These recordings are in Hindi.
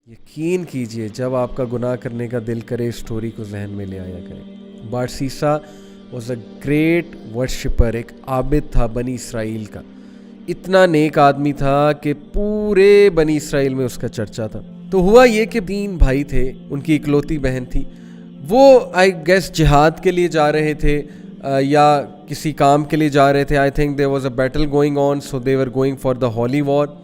यकीन कीजिए जब आपका गुनाह करने का दिल करे इस स्टोरी को जहन में ले आया करें। बारसीसा वॉज अ ग्रेट वर्शिपर, एक आबिद था बनी इसराइल का। इतना नेक आदमी था कि पूरे बनी इसराइल में उसका चर्चा था। तो हुआ ये कि 3 भाई थे, उनकी इकलौती बहन थी। वो आई गेस जिहाद के लिए जा रहे थे या किसी काम के लिए जा रहे थे। I think there was a battle going on, so they were going for the holy war.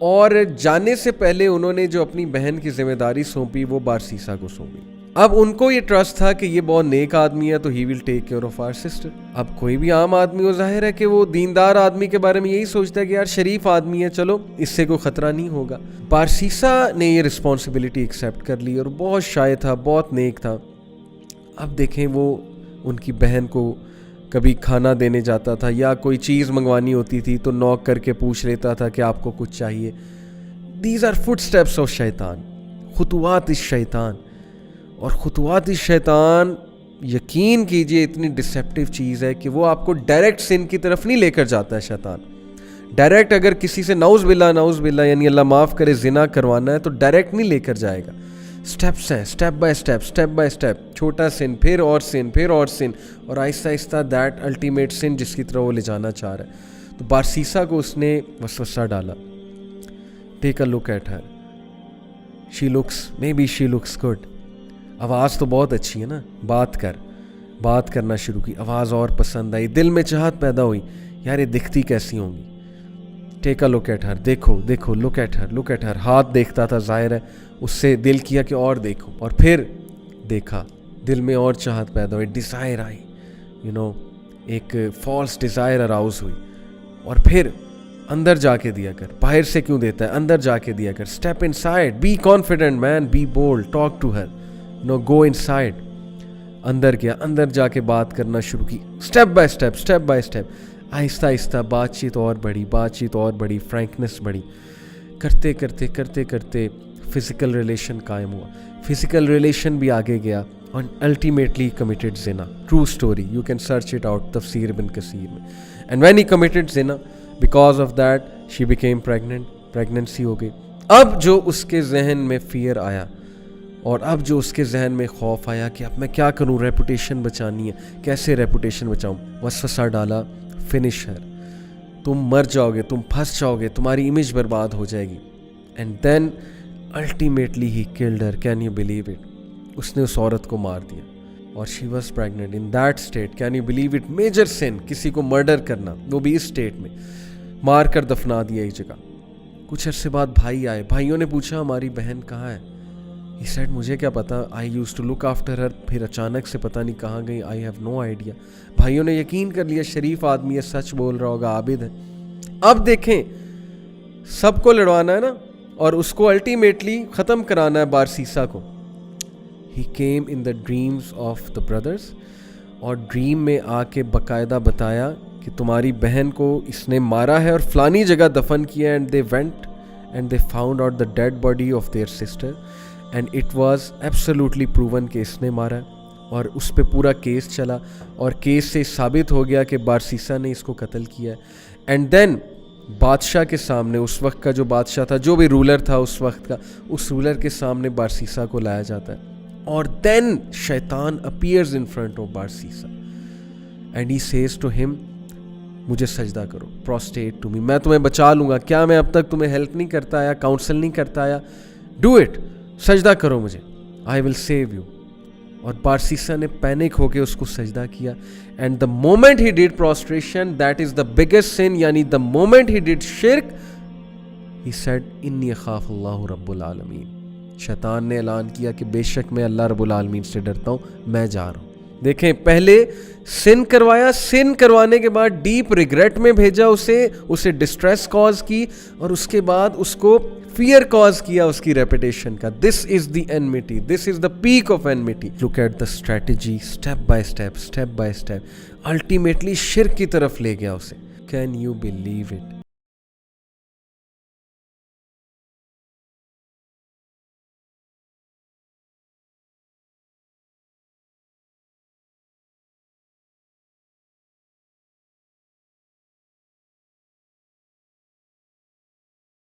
और जाने से पहले उन्होंने जो अपनी बहन की जिम्मेदारी सौंपी वो बारसीसा को सौंपी। अब उनको ये ट्रस्ट था कि ये बहुत नेक आदमी है तो he will take care of our sister. अब कोई भी आम आदमी हो, जाहिर है कि वो दीनदार आदमी के बारे में यही सोचता है कि यार शरीफ आदमी है, चलो इससे कोई खतरा नहीं होगा। बारसीसा ने ये रिस्पॉन्सिबिलिटी एक्सेप्ट कर ली और बहुत शाय था, बहुत नेक था। अब देखें वो उनकी बहन को कभी खाना देने जाता था या कोई चीज़ मंगवानी होती थी तो नॉक करके पूछ लेता था कि आपको कुछ चाहिए। दीज आर फुटस्टेप्स ऑफ शैतान, खुतुवात इस शैतान। और खुतुवात इस शैतान, यकीन कीजिए इतनी डिसेप्टिव चीज़ है कि वो आपको डायरेक्ट सिन की तरफ नहीं लेकर जाता है। शैतान डायरेक्ट अगर किसी से नाउज़ बिल्ला यानी अल्लाह माफ़ करे जिना करवाना है तो डायरेक्ट नहीं लेकर जाएगा। स्टेप्स हैं, स्टेप बाय स्टेप, छोटा सिन, फिर और सिन, फिर और सिन, और आहिस्ता आहिस्ता दैट अल्टीमेट सिन जिसकी तरह वो ले जाना चाह रहा है। तो बारसीसा को उसने वसवसा डाला। Take a look at her, she looks good. आवाज़ तो बहुत अच्छी है ना, बात करना शुरू की, आवाज़ और पसंद आई, दिल में चाहत पैदा हुई, यार ये दिखती कैसी होंगी। Take a look at her, देखो लुक एट हर। हाथ देखता था, जाहिर है उससे दिल किया कि और देखो, और फिर देखा, दिल में और चाहत पैदा हुई, डिज़ायर आई, एक फॉल्स डिज़ायर अराउज हुई। और फिर अंदर जाके दिया कर, बाहर से क्यों देता है, अंदर जाके दिया कर। Step inside, be confident man, be bold, talk to her, go inside. अंदर गया, अंदर जाके बात करना शुरू की, step by step, Aahista Aahista बातचीत और बढ़ी, फ्रैंकनेस बढ़ी। करते करते फिजिकल रिलेशन कायम हुआ, फिजिकल रिलेशन भी आगे गया और ultimately committed Jinnah. True story, you can search it out तफसीर इब्न कसीर में। And when he committed Jinnah, because of that she became pregnant, pregnancy हो गई। अब जो उसके जहन में फियर आया और अब जो उसके जहन में खौफ आया कि अब मैं क्या करूं, रेपुटेशन बचानी है, कैसे रेपुटेशन बचाऊं। वसवसा डाला, फिनिश हर, तुम मर जाओगे, तुम फंस जाओगे, तुम्हारी इमेज बर्बाद हो जाएगी। And then ultimately he killed her, can you believe it. उसने उस औरत को मार दिया और she was pregnant in that state. Can you believe it, major sin, किसी को मर्डर करना, वो भी इस स्टेट में। मार कर दफना दिया एक जगह। कुछ अरसे बाद भाई आए, भाइयों ने पूछा हमारी बहन कहाँ है। ही सेड मुझे क्या पता, I used to look after her. फिर अचानक से पता नहीं कहाँ गई, आई हैव नो आइडिया। भाइयों ने यकीन कर लिया शरीफ आदमी है, सच बोल रहा होगा, आबिद है। अब देखें, सबको लड़वाना है ना, और उसको अल्टीमेटली ख़त्म कराना है बारसीसा को। He came in the dreams of the brothers, और ड्रीम में आके बाकायदा बताया कि तुम्हारी बहन को इसने मारा है और फलानी जगह दफन किया। And they went and they found out the dead body of their sister and it was absolutely proven कि इसने मारा है। और उस पर पूरा केस चला और केस से साबित हो गया कि बारसीसा ने इसको कत्ल किया है। एंड देन बादशाह के सामने, उस वक्त का जो बादशाह था, जो भी रूलर था उस वक्त का, उस रूलर के सामने बारसीसा को लाया जाता है। और देन शैतान appears in front of Barsisa and he says to him, मुझे सजदा करो, प्रोस्टेट टू मी, मैं तुम्हें बचा लूँगा। क्या मैं अब तक तुम्हें हेल्प नहीं करता आया, काउंसल नहीं करता आया? डू इट, सजदा करो मुझे, आई विल सेव यू। और बारसीसा ने पैनिक होके उसको सजदा किया। And the moment he did prostration, that is the biggest sin, यानी द मोमेंट ही डिड शिर्क, ही सेड इन्नी अखाफ अल्लाह रब्बुल आलमीन। शैतान ने ऐलान किया कि बेशक मैं अल्लाह रब्बुल आलमीन से डरता हूँ, मैं जा रहा हूँ। देखें, पहले सिन करवाया, सिन करवाने के बाद डीप रिग्रेट में भेजा उसे डिस्ट्रेस कॉज की, और उसके बाद उसको फियर कॉज किया उसकी रेपुटेशन का। This is the enmity, this is the peak of enmity. Look at the strategy, step by step, ultimately शिर्क की तरफ ले गया उसे। Can you believe it?